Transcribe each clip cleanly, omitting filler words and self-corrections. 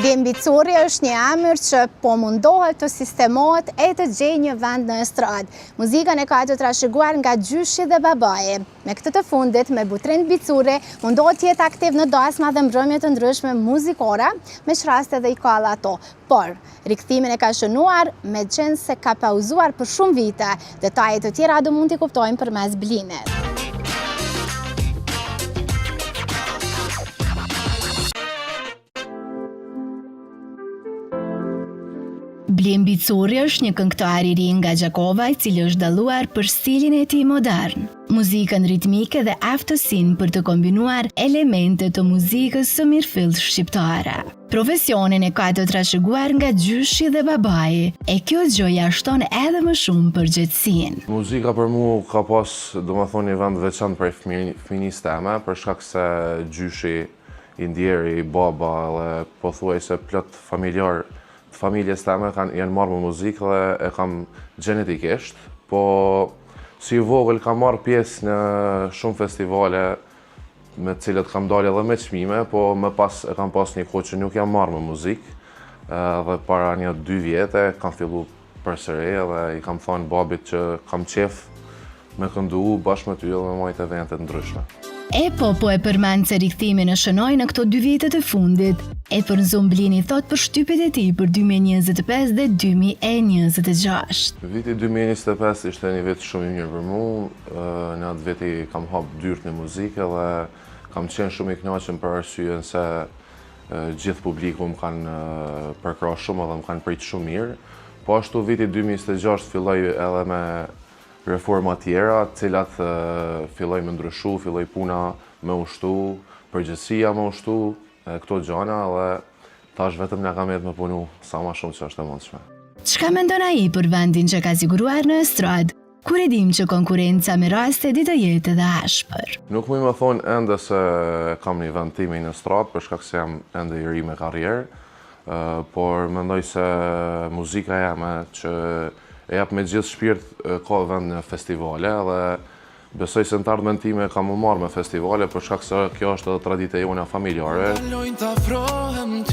Blim Bicuri është një emër që po mundohet të sistemohet e të gjejë një vend në estradë. Muzikën e ka të trashëguar nga gjyshi dhe babaji. Me këtë të fundit, me Butrin Bicuri, mundohet të jetë aktiv në dasma dhe mbrëmje të ndryshme muzikore, me çraste dhe i ka ato. Por, rikthimin e ka shënuar, me qenë se ka pauzuar për shumë vite. Detajet të tjera do mund t'i kuptojmë përmes Blimit. Blim Bicuri është një këngëtar i ri nga Gjakova, i cili është dalluar për stilin e tij modern, muzikën ritmike dhe aftësinë për të kombinuar elemente të muzikës së mirëfillt shqiptare. Profesionin e ka të trashëguar nga gjyshi dhe babai, e kjo gjë ja shton edhe më shumë përgjegjësinë. Muzika për mua ka pas, domethënë, një vend veçantë për fëminisë time, për shkak se gjyshi i ndjeri, baba dhe pothuajse plot familjar familjes teme janë marrë me muzikë dhe e kam genetikisht, po si vogël kam marrë pjesë në shumë festivale me të cilët kam dalë edhe me çmime, po më pas e kam pas një kohë që nuk jam marrë me muzikë dhe para një 2 vjete kam fillu përsëri dhe i kam thënë babit që kam qef me këndu bashkë me ty dhe me majtë evente ndryshme. Po e përmend se rikthimin e shënoi në këto 2 vite të fundit. Blini thot për shtypjet e tij për 2025 dhe 2026. Viti 2025 ishte një vit shumë i mirë për mua. Në atë viti kam hapë dyert në muzikë dhe kam qenë shumë i kënaqur për arsyeën se gjithë publiku më kanë përkrahur shumë dhe më kanë pritur shumë mirë. Po ashtu viti 2026 filloi edhe me reforma tjera, cilat filloj me ndryshu, filloj puna me ushtu, përgjësia me ushtu, këto gjana dhe tash vetëm nga kam jetë me punu sa ma shumë që është e mundshme. Çka mendon ai për vendin që ka siguruar në estradë, kur e dim që konkurenca me raste di të jetë edhe ashpër? Nuk muj me thonë ende se kam një vend time në estradë, për shkak se jam ende i ri me karrierë, por mendoj se muzika jame që e jap me gjithë shpirt ka vend në festivale dhe besoj se në të ardhmen time kam u marrë me festivale për shkak se kjo është edhe tradita jone familjare.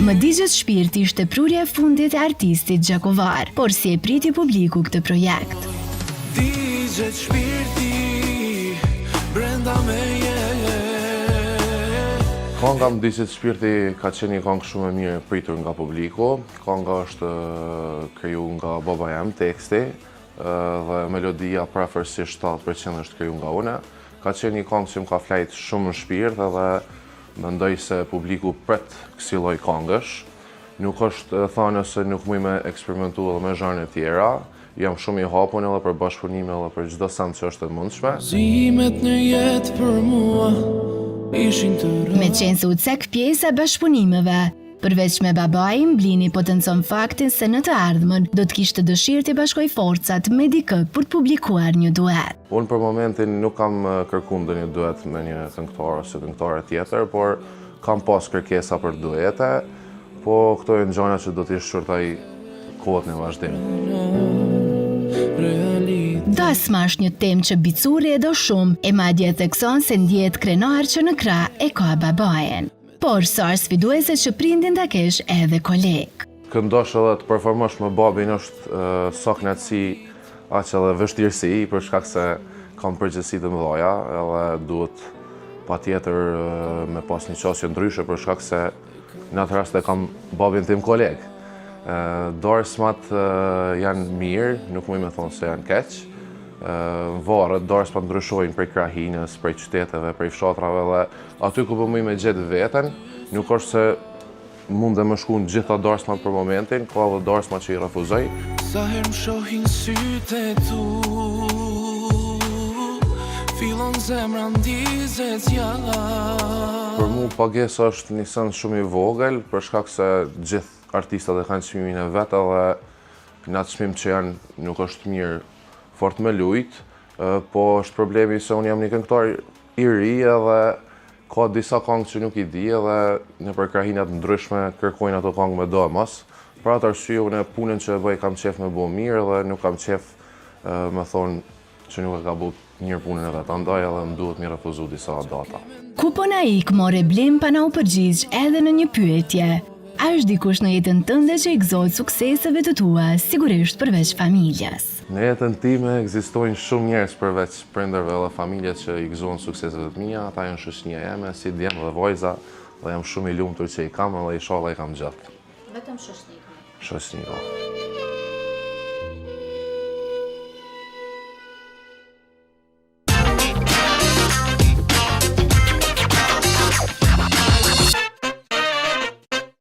Më digjet shpirti ishte prurja e fundit e artistit gjakovar, por si e priti publiku këtë projekt. Digjet shpirti brenda meje. Konga më digjet shpirti ka qenë një kongë shumë e mirë pritur nga publiku. Konga është kriju nga baba jam, teksti, dhe melodia prafërsisht 70% është kriju nga une. Ka qenë një kongë që më ka flajt shumë në shpirt dhe mendoj se publiku pret kësaj lloj kongësh. Nuk është thënë se nuk muj me eksperimentu edhe me zhanre tjera. Jam shumë i hapun edhe për bashkëpunime edhe për çdo send që është e mundshme. Zimet në jetë për mua ishin të rëndë. Me qenë se u cek pjesë e bashkëpunimeve, përveç me babain, Blini potencon faktin se në të ardhmen do të kishte dëshirë të bashkoj forcat me dikë për të publikuar një duet. Unë për momentin nuk kam kërkuar ndonjë duet me një këngëtar ose këngëtare tjetër, por kam pas kërkesa për duete, po këto janë gjëra që do t'i shqyrtoj kohën e vazhdimit. Dasma është një temë që Bicuri e do shumë, e madje thekson se ndjehet krenar që në krah e ka babajen. Por sa sfiduese që prindin ta kesh edhe koleg. Këndosh edhe të performosh me babin është sa kënaqësi, aq edhe vështirësi, për shkak se kam përgjegjësi të mëdha, edhe duhet patjetër me pas një qasje ndryshe për shkak se në atë rast e kam babin tim koleg. Darsmat janë mirë, nuk muj me thonë se janë keq. Varet, darsmat ndryshojnë prej krahinës, prej qyteteve, prej fshatrave dhe aty ku po muj me gjetë veten, nuk është se mund dhe më shku në gjitha darsmat për momentin, ka edhe darsmat që i refuzoj. Sa herë më shohin sytë tu, fillon zemra ndizet jalla. Për mu pagesa është një send shumë i vogël, për shkak se gjithë artistat e kanë çmimin e vet dhe në atë çmim që janë nuk është mirë fort me lujt, po është problemi se unë jam një këngëtar i ri edhe ka disa këngë që nuk i di edhe në për krahinat ndryshme kërkojnë ato këngë me domos. Për atë arsye unë punën që e bëj kam qef me bo mirë dhe nuk kam qef me thonë që nuk e ka bu mirë punën e vetë, andaj edhe më duhet mi refuzu disa data. Ku po na ik more Blim pa na u përgjigj edhe në një pyetje. A është dikush në jetën tënde që i gëzohet sukseseve të tua, sigurisht përveç familjes? Në jetën time ekzistojnë shumë njerëz përveç prindërve dhe familjes që i gëzohen sukseseve të mia, ata janë shoqënia ime, si djem dhe vajza, dhe jam shumë i lumtur që i kam dhe inshallah i kam gjatë. Vetëm shoqëni. Shoqëni.